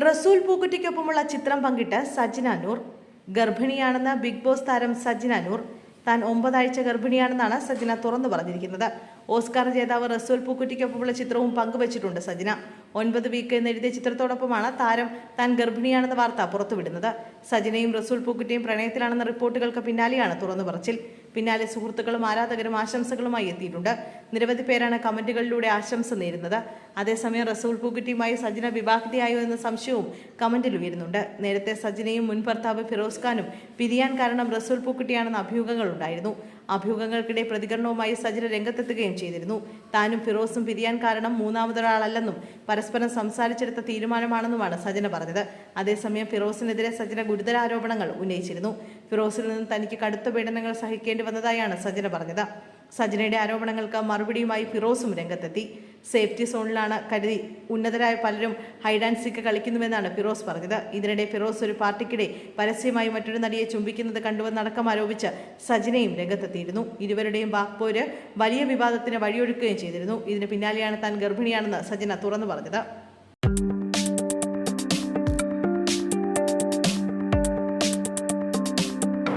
റസൂൽ പൂക്കുറ്റിക്കൊപ്പമുള്ള ചിത്രം പങ്കിട്ട് സജിന നൂർ. ഗർഭിണിയാണെന്ന് ബിഗ് ബോസ് താരം സജിന നൂർ. താൻ 9 ആഴ്ച ഗർഭിണിയാണെന്നാണ് സജിന തുറന്നു പറഞ്ഞിരിക്കുന്നത്. ഓസ്കാർ ജേതാവ് റസൂൽ പൂക്കുറ്റിക്കൊപ്പമുള്ള ചിത്രവും പങ്കുവച്ചിട്ടുണ്ട് സജിന. 9 വീക്ക് എന്നെഴുതിയ ചിത്രത്തോടൊപ്പമാണ് താരം താൻ ഗർഭിണിയാണെന്ന വാർത്ത പുറത്തുവിടുന്നത്. സജിനയും റസൂൽ പൂക്കുറ്റിയും പ്രണയത്തിലാണെന്ന റിപ്പോർട്ടുകൾക്ക് പിന്നാലെയാണ് തുറന്നു പറച്ചിൽ. പിന്നാലെ സുഹൃത്തുക്കളും ആരാധകരും ആശംസകളുമായി എത്തിയിട്ടുണ്ട്. നിരവധി പേരാണ് കമന്റുകളിലൂടെ ആശംസ നേരുന്നത്. അതേസമയം റസൂൽ പൂക്കുറ്റിയുമായി സജിന വിവാഹിതയായോ എന്ന സംശയവും കമന്റിൽ ഉയരുന്നുണ്ട്. നേരത്തെ സജിനയും മുൻ ഭർത്താവ് ഫിറോസ് ഖാനും പിരിയാൻ കാരണം റസൂൽ പൂക്കുറ്റിയാണെന്ന അഭ്യൂഹങ്ങൾ ഉണ്ടായിരുന്നു. അഭ്യൂഹങ്ങൾക്കിടെ പ്രതികരണവുമായി സജിന രംഗത്തെത്തുകയും ചെയ്തിരുന്നു. താനും ഫിറോസും പിരിയാൻ കാരണം മൂന്നാമതൊരാളല്ലെന്നും പരസ്പരം സംസാരിച്ചെടുത്ത തീരുമാനമാണെന്നുമാണ് സജിന പറഞ്ഞത്. അതേസമയം ഫിറോസിനെതിരെ സജിന ഗുരുതര ആരോപണങ്ങൾ ഉന്നയിച്ചിരുന്നു. ഫിറോസിൽ നിന്ന് തനിക്ക് കടുത്ത പീഡനങ്ങൾ സഹിക്കേണ്ടി വന്നതായാണ് സജിന പറഞ്ഞത്. സജിനയുടെ ആരോപണങ്ങൾക്ക് മറുപടിയുമായി ഫിറോസും രംഗത്തെത്തി. സേഫ്റ്റി സോണിലാണ് കരുതി ഉന്നതരായ പലരും ഹൈഡ് ആൻഡ് സീക്ക് കളിക്കുന്നുവെന്നാണ് ഫിറോസ് പറഞ്ഞത്. ഇതിനിടെ ഫിറോസ് ഒരു പാർട്ടിക്കിടെ പരസ്യമായി മറ്റൊരു നടിയെ ചുംബിക്കുന്നത് കണ്ടുവെന്നടക്കം ആരോപിച്ച് സജിനയും രംഗത്തെത്തിയിരുന്നു. ഇരുവരുടെയും വാക്പോര് വലിയ വിവാദത്തിന് വഴിയൊരുക്കുകയും ചെയ്തിരുന്നു. ഇതിന് പിന്നാലെയാണ് താൻ ഗർഭിണിയാണെന്ന് സജിന തുറന്നു പറഞ്ഞത്.